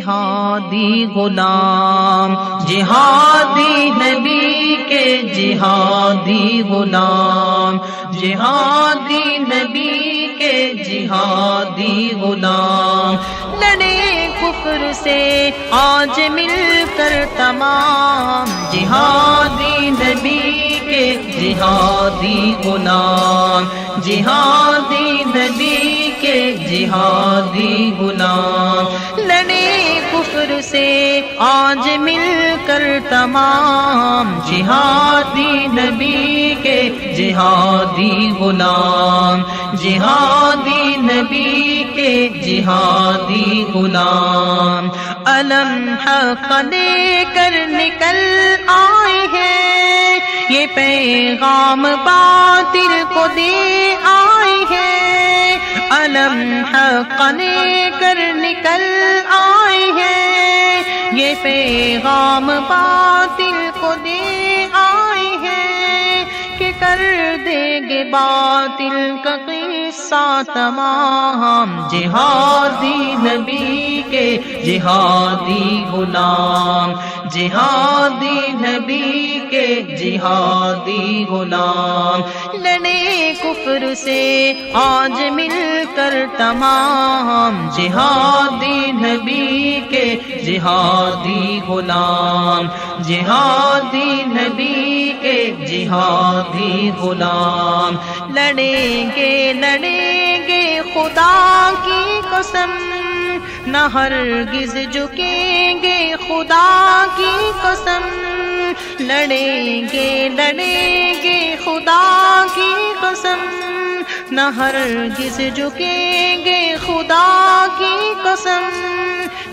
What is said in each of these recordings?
جہادی غلام، جہادی نبی کے جہادی غلام، جہادی نبی کے جہادی غلام، لڑے کفر سے آج مل کر تمام، جہادی نبی کے جہادی غلام، جہادی نبی کے جہادی غلام، لڑے کفر سے آج مل کر تمام، جہادی نبی کے جہادی غلام، جہادی نبی کے جہادی غلام، علم حق لے کر نکل آئے ہیں، یہ پیغام باطل کو دے آئے ہیں، علم حق لے کر نکل آئے ہیں، یہ پیغام باطل کو دے آئے ہیں، کہ کر دیں گے باطل کا قصہ تمام، جہادی نبی کے جہادی غلام، جہادی نبی کے جہادی غلام، لڑے کفر سے آج مل کر تمام، جہادی نبی کے جہادی غلام، جہادی نبی کے جہادی غلام، لڑیں گے خدا کی قسم، نہ ہرگز جھکیں گے خدا کی قسم، لڑیں گے خدا کی قسم، نہ ہرگز جھکیں گے خدا کی قسم،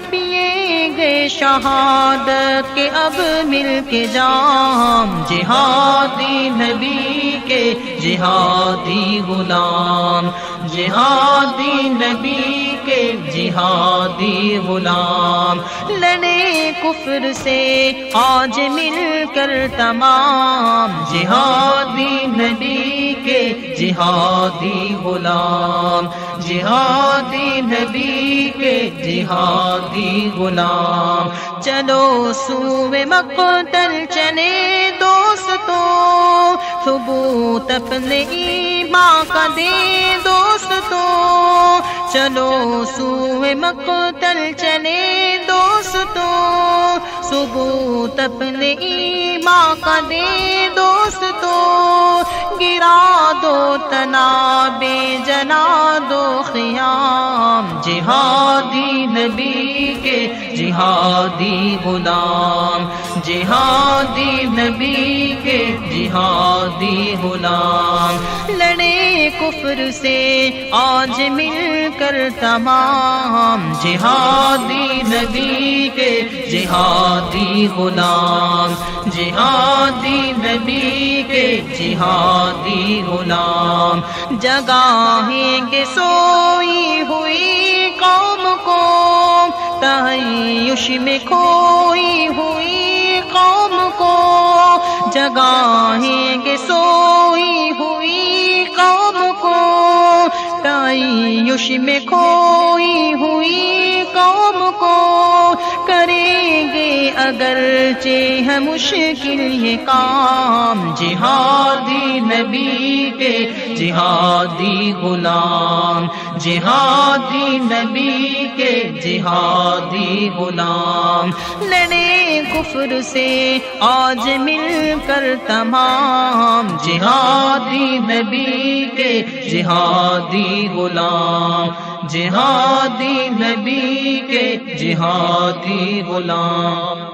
پیئیں گے شہادت کے اب مل کے جام، جہادی نبی کے جہادی غلام، جہادی نبی کے جہادی غلام، لڑے کفر سے آج مل کر تمام، جہادی نبی کے جہادی غلام، جہادی نبی کے جہادی غلام، چلو سوئے مقتل چلے دوستو، ثبوت اپنے ایمان کا دے دوستو، چلو سوئے مقتل چلے دوستو، ثبوت اپنے ایمان کا دے دوستو، گرا دو تناب جنا دو خیام، جہادی نبی کے جہادی غلام، جہادی نبی کے جہادی غلام، لڑے کفر سے آج مل کر تمام، جہادی نبی کے جہادی غلام، جہادی نبی کے جہادی غلام، جگائیں گے سوئی ہوئی قوم کو، تحیش میں کھوئی ہوئی قوم کو، جگائیں گے سوئی ہوئی قوم کو، تحیش میں کھوئی ہوئی قوم کو، کریں گے اگرچہ ہے مشکل یہ کام، جہادی نبی کے جہادی غلام، جہادی نبی کے جہادی غلام، لڑے کفر سے آج مل کر تمام، جہادی نبی کے جہادی غلام، جہادی نبی کے جہادی غلام،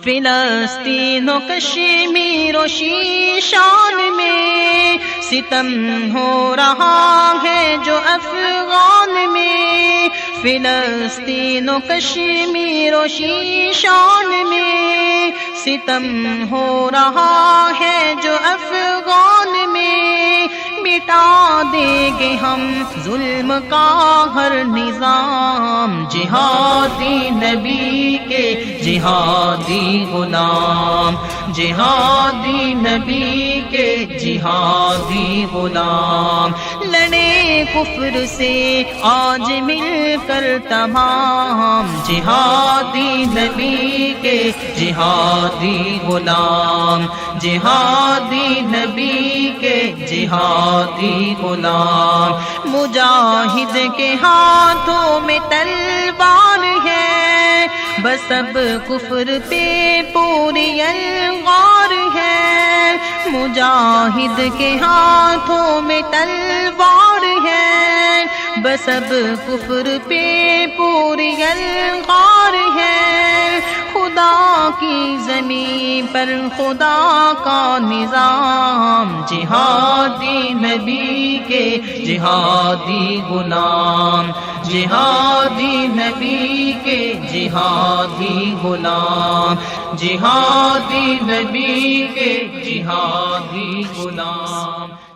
فلسطین و کشمیر و شیشان میں ستم ہو رہا ہے جو افغان میں، فلسطین و کشمیر و شیشان میں ستم ہو رہا ہے جو افغان میں، مٹا دیں گے ہم ظلم کا ہر نظام، جہادی نبی کے جہادی غلام، جہادی نبی کے جہادی غلام، لڑے کفر سے آج مل کر تمام، جہادی نبی کے جہادی غلام، جہادی نبی کے جہادی غلام۔ مجاہد کے ہاتھوں میں تلوار ہے، بس اب کفر پہ پوری الغار ہے۔ مجاہد کے ہاتھوں میں تلوار ہے، بس اب کفر پہ پوری الغار ہے۔ خدا کی زمین پر خدا کا نظام، جہادی نبی کے جہادی غلام، جہادی نبی کے جہادی غلام، جہادی نبی کے جہادی غلام۔